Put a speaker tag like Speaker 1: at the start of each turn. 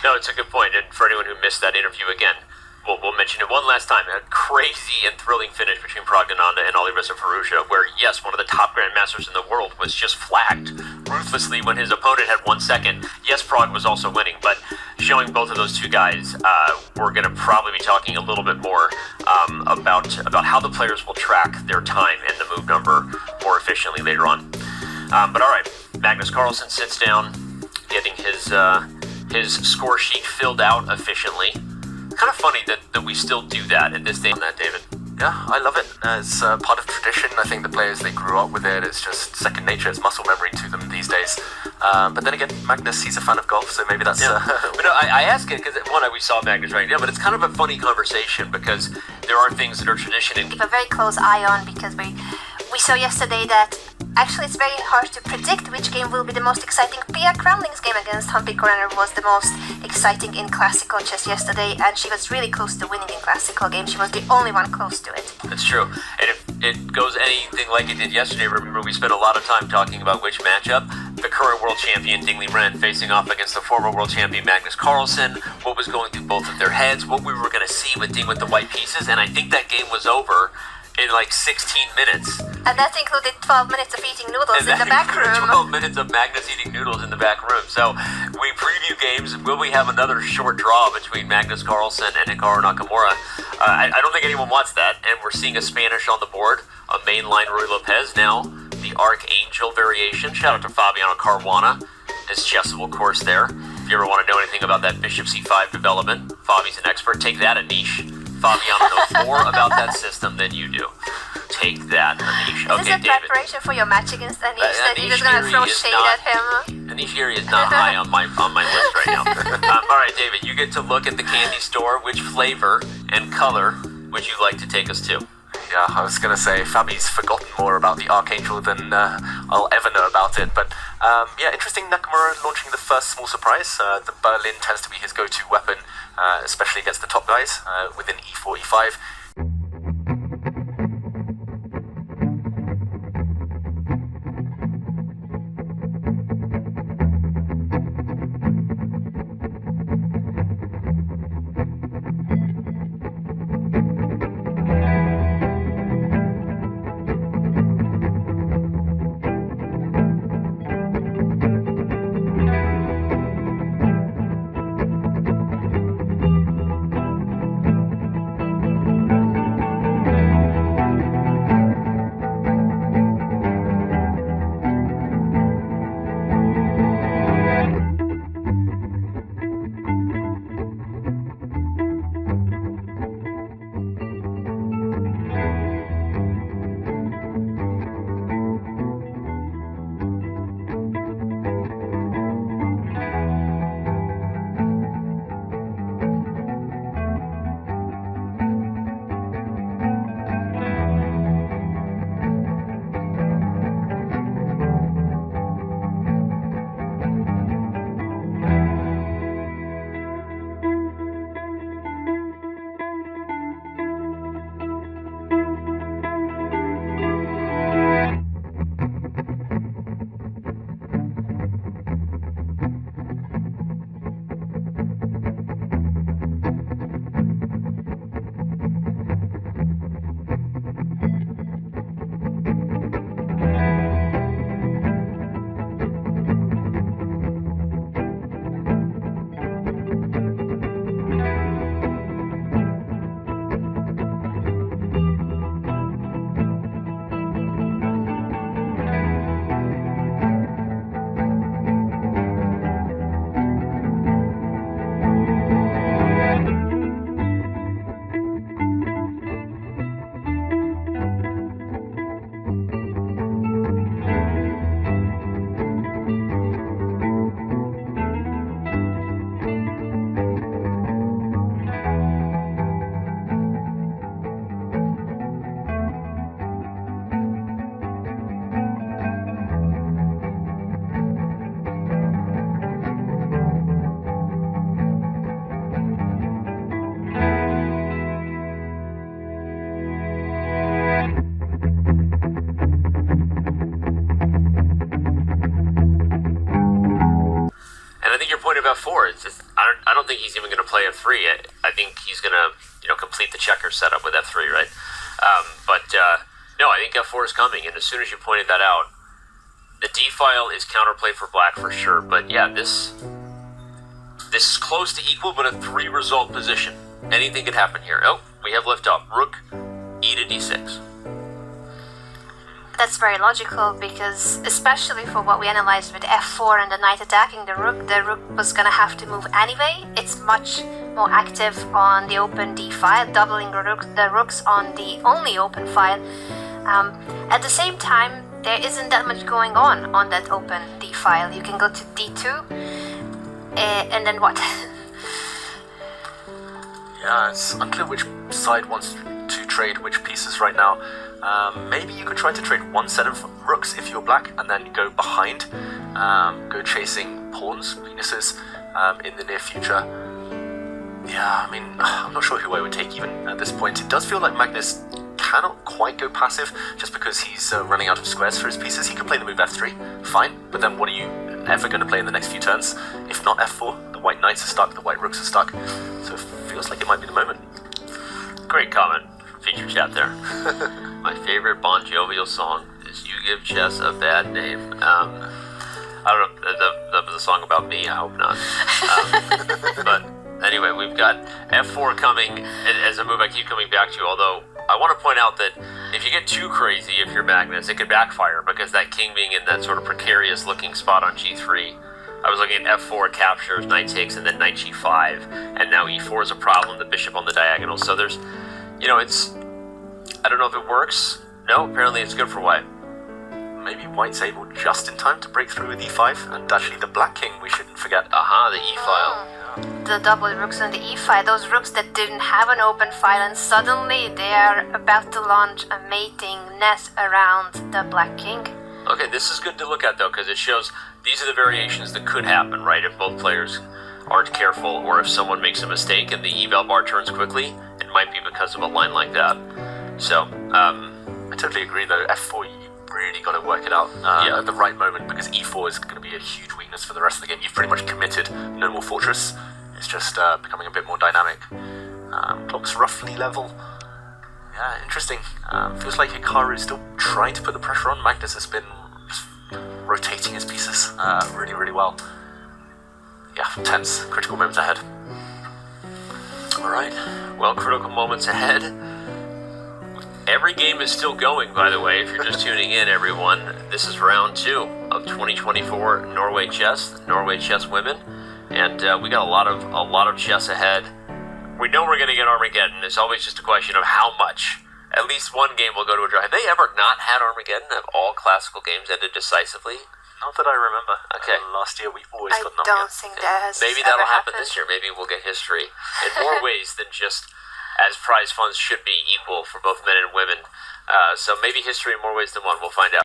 Speaker 1: No, it's a good point. And for anyone who missed that interview again, we'll mention it one last time. A crazy and thrilling finish between Praggnanandhaa and Alireza Firouzja, where, yes, one of the top grandmasters in the world was just flagged ruthlessly when his opponent had 1 second. Yes, Pragg was also winning, but showing both of those two guys, we're going to probably be talking a little bit more about how the players will track their time and the move number more efficiently later on. But all right, Magnus Carlsen sits down, getting his score sheet filled out efficiently. Kind of funny that we still do that at this day on that, David.
Speaker 2: Yeah, I love it. It's part of tradition. I think the players, they grew up with it. It's just second nature. It's muscle memory to them these days. But then again, Magnus, he's a fan of golf, so maybe that's...
Speaker 1: Yeah. But no, I ask it because, one, we saw Magnus right now, but it's kind of a funny conversation because there are things that are tradition. And
Speaker 3: keep a very close eye on, because we saw yesterday that actually it's very hard to predict which game will be the most exciting. Pia Kramling's game against Humpy Korener was the most exciting in classical chess yesterday, and she was really close to winning in classical games. She was the only one close to it.
Speaker 1: That's true. And if it goes anything like it did yesterday, remember we spent a lot of time talking about which matchup. The current world champion Ding Liren facing off against the former world champion Magnus Carlsen, what was going through both of their heads, what we were going to see with Ding with the white pieces, and I think that game was over in like 16 minutes.
Speaker 3: And that included 12 minutes of eating noodles in the back room.
Speaker 1: 12 minutes of Magnus eating noodles in the back room. So we preview games. Will we have another short draw between Magnus Carlsen and Hikaru Nakamura? I don't think anyone wants that. And we're seeing a Spanish on the board, a mainline Ruy Lopez now, the Archangel variation. Shout out to Fabiano Caruana, his chessable course there. If you ever want to know anything about that Bishop C5 development, Fabi's an expert. Take that, Anish. Fabiano knows more about that system than you do. Take that, Anish.
Speaker 3: Okay, David. Is this a preparation for your match against Anish that you're just going to throw shade at him?
Speaker 1: Anish Giri is not high on my list right now. All right, David, you get to look at the candy store. Which flavor and color would you like to take us to?
Speaker 2: Yeah, I was going to say, Fabi's forgotten more about the Archangel than I'll ever know about it. But yeah, interesting, Nakamura launching the first small surprise. The Berlin tends to be his go-to weapon, especially against the top guys within E4, E5.
Speaker 1: About four, it's just I don't think he's even going to play f3. I think he's going to complete the checker setup with f3, right? No, I think f4 is coming, and as soon as you pointed that out, the d file is counterplay for black for sure. But yeah, this is close to equal, but a 3-result position. Anything could happen here. Oh, we have lift up. Rook e to d6.
Speaker 3: That's very logical because, especially for what we analyzed with f4 and the knight attacking the rook was gonna have to move anyway. It's much more active on the open d file, doubling the rooks on the only open file. At the same time, there isn't that much going on that open d file. You can go to d2, and then what?
Speaker 2: Yeah, it's unclear which side wants to trade which pieces right now. Maybe you could try to trade one set of rooks if you're black, and then go behind, go chasing pawns, penises, in the near future. Yeah, I mean, I'm not sure who I would take even at this point. It does feel like Magnus cannot quite go passive just because he's running out of squares for his pieces. He can play the move f3, fine, but then what are you ever going to play in the next few turns? If not f4, the white knights are stuck, the white rooks are stuck, so it feels like it might be the moment.
Speaker 1: Great comment from feature chat there. My favorite Bon Jovial song is "You Give Chess a Bad Name." I don't know the song about me. I hope not. But anyway, we've got f4 coming as a move I keep coming back to. Although I want to point out that if you get too crazy, if you're Magnus, it could backfire because that king being in that sort of precarious looking spot on g3. I was looking at f4 captures, knight takes, and then knight g5, and now e4 is a problem. The bishop on the diagonal. So there's, it's. I don't know if it works. No, apparently it's good for white.
Speaker 2: Maybe white's able just in time to break through with e5, and actually the black king we shouldn't forget.
Speaker 1: The e file.
Speaker 3: The double rooks on the e file, those rooks that didn't have an open file, and suddenly they are about to launch a mating net around the black king.
Speaker 1: Okay, this is good to look at though, because it shows these are the variations that could happen, right? If both players aren't careful, or if someone makes a mistake and the eval bar turns quickly, it might be because of a line like that. So,
Speaker 2: I totally agree though, f4 you really got to work it out at the right moment, because e4 is going to be a huge weakness for the rest of the game. You've pretty much committed no more fortress, it's just becoming a bit more dynamic. Clock's roughly level. Yeah, interesting. Feels like Hikaru is still trying to put the pressure on. Magnus has been rotating his pieces really, really well. Yeah, tense. Critical moments ahead.
Speaker 1: Alright, well, critical moments ahead. Every game is still going, by the way, if you're just tuning in, everyone. This is round 2 of 2024 Norway Chess, Norway Chess Women, and we got a lot of chess ahead. We know we're going to get Armageddon. It's always just a question of how much. At least one game will go to a draw. Have they ever not had Armageddon? Have all classical games ended decisively?
Speaker 2: Not that I remember.
Speaker 1: Okay.
Speaker 2: Last year we always got
Speaker 3: I don't think that has
Speaker 1: Maybe that'll happen this year. Maybe we'll get history in more ways than just as prize funds should be equal for both men and women. So maybe history in more ways than one. We'll find out.